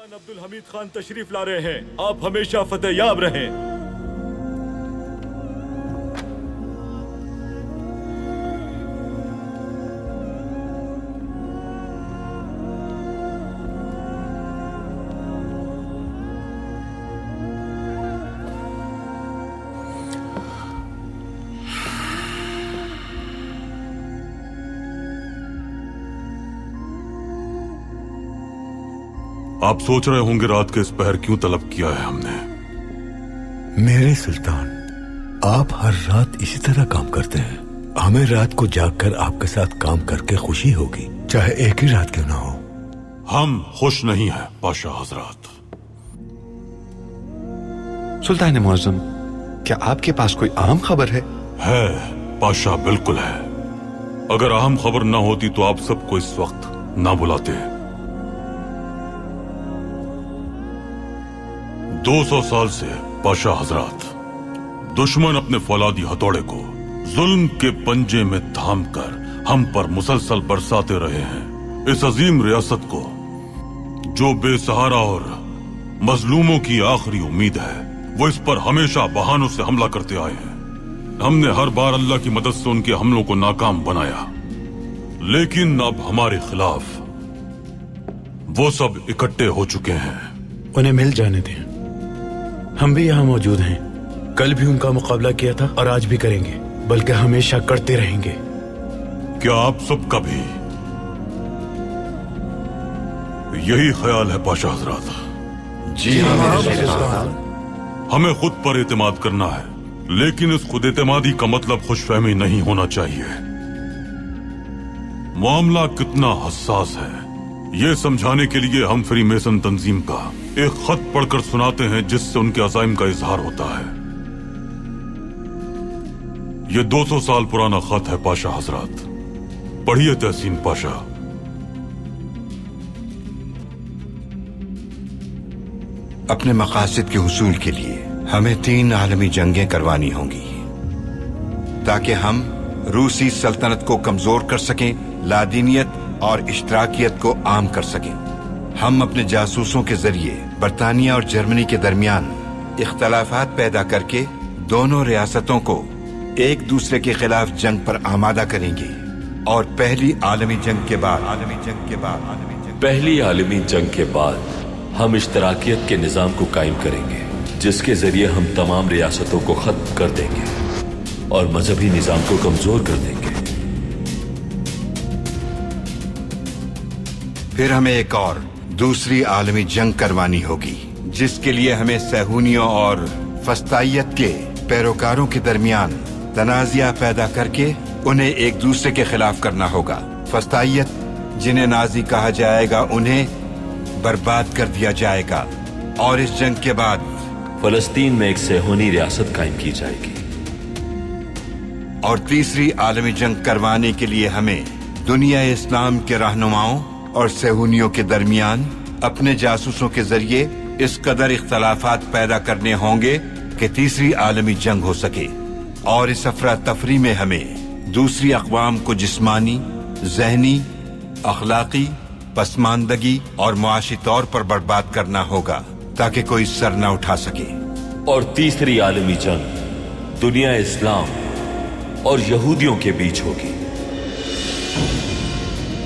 عبد الحمید خان تشریف لا رہے ہیں. آپ ہمیشہ فتح یاب رہیں. آپ سوچ رہے ہوں گے رات کے اس پہر کیوں طلب کیا ہے ہم نے. میرے سلطان، آپ ہر رات اسی طرح کام کرتے ہیں. ہمیں رات کو جاگ کر آپ کے ساتھ کام کر کے خوشی ہوگی، چاہے ایک ہی رات کیوں نہ ہو. ہم خوش نہیں ہیں پاشا حضرات. سلطان معظم، کیا آپ کے پاس کوئی اہم خبر ہے؟ ہے پاشا، بالکل ہے. اگر اہم خبر نہ ہوتی تو آپ سب کو اس وقت نہ بلاتے. 200 سال سے پاشا حضرات دشمن اپنے فولادی ہتھوڑے کو ظلم کے پنجے میں تھام کر ہم پر مسلسل برساتے رہے ہیں. اس عظیم ریاست کو جو بے سہارا اور مظلوموں کی آخری امید ہے، وہ اس پر ہمیشہ بہانوں سے حملہ کرتے آئے ہیں. ہم نے ہر بار اللہ کی مدد سے ان کے حملوں کو ناکام بنایا، لیکن اب ہمارے خلاف وہ سب اکٹھے ہو چکے ہیں. انہیں مل جانے دیں. ہم بھی یہاں موجود ہیں. کل بھی ان کا مقابلہ کیا تھا اور آج بھی کریں گے، بلکہ ہمیشہ کرتے رہیں گے. کیا آپ سب کا بھی یہی خیال ہے پاشا حضرات؟ جی ہاں. ہمیں خود پر اعتماد کرنا ہے، لیکن اس خود اعتمادی کا مطلب خوش فہمی نہیں ہونا چاہیے. معاملہ کتنا حساس ہے یہ سمجھانے کے لیے ہم فری میسن تنظیم کا ایک خط پڑھ کر سناتے ہیں، جس سے ان کے عزائم کا اظہار ہوتا ہے. یہ 200 سال پرانا خط ہے پاشا حضرات. پڑھیے تحسین پاشا. اپنے مقاصد کے حصول کے لیے ہمیں 3 عالمی جنگیں کروانی ہوں گی تاکہ ہم روسی سلطنت کو کمزور کر سکیں، لادینیت اور اشتراکیت کو عام کر سکیں. ہم اپنے جاسوسوں کے ذریعے برطانیہ اور جرمنی کے درمیان اختلافات پیدا کر کے دونوں ریاستوں کو ایک دوسرے کے خلاف جنگ پر آمادہ کریں گے. اور پہلی عالمی جنگ کے بعد ہم اشتراکیت کے نظام کو قائم کریں گے، جس کے ذریعے ہم تمام ریاستوں کو ختم کر دیں گے اور مذہبی نظام کو کمزور کر دیں گے. پھر ہمیں ایک اور دوسری عالمی جنگ کروانی ہوگی، جس کے لیے ہمیں صہیونیوں اور فسطائیت کے پیروکاروں کے درمیان تنازعہ پیدا کر کے انہیں ایک دوسرے کے خلاف کرنا ہوگا. فسطائیت جنہیں نازی کہا جائے گا انہیں برباد کر دیا جائے گا، اور اس جنگ کے بعد فلسطین میں ایک صہیونی ریاست قائم کی جائے گی. اور تیسری عالمی جنگ کروانے کے لیے ہمیں دنیا اسلام کے رہنماؤں اور صہیونیوں کے درمیان اپنے جاسوسوں کے ذریعے اس قدر اختلافات پیدا کرنے ہوں گے کہ تیسری عالمی جنگ ہو سکے. اور اس افراتفری میں ہمیں دوسری اقوام کو جسمانی، ذہنی، اخلاقی، پسماندگی اور معاشی طور پر برباد کرنا ہوگا تاکہ کوئی سر نہ اٹھا سکے. اور تیسری عالمی جنگ دنیا اسلام اور یہودیوں کے بیچ ہوگی.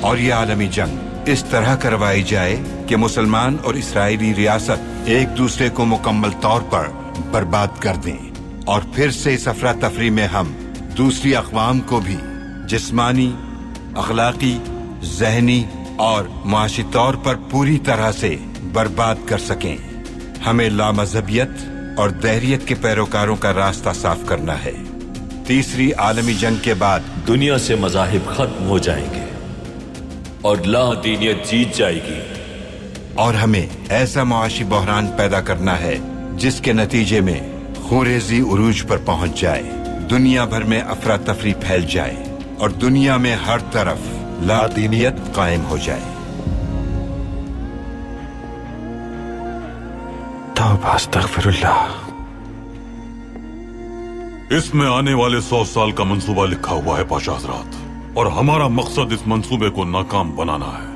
اور یہ عالمی جنگ اس طرح کروائی جائے کہ مسلمان اور اسرائیلی ریاست ایک دوسرے کو مکمل طور پر برباد کر دیں. اور پھر سے اس افراتفری میں ہم دوسری اقوام کو بھی جسمانی، اخلاقی، ذہنی اور معاشی طور پر پوری طرح سے برباد کر سکیں. ہمیں لامذہبیت اور دہریت کے پیروکاروں کا راستہ صاف کرنا ہے. تیسری عالمی جنگ کے بعد دنیا سے مذاہب ختم ہو جائیں گے اور لا دینیت جیت جائے گی. اور ہمیں ایسا معاشی بحران پیدا کرنا ہے جس کے نتیجے میں خوریزی عروج پر پہنچ جائے، دنیا بھر میں افراتفری پھیل جائے اور دنیا میں ہر طرف لا دینیت قائم ہو جائے. توبہ استغفر اللہ. اس میں آنے والے 100 سال کا منصوبہ لکھا ہوا ہے پاشا حضرات، اور ہمارا مقصد اس منصوبے کو ناکام بنانا ہے.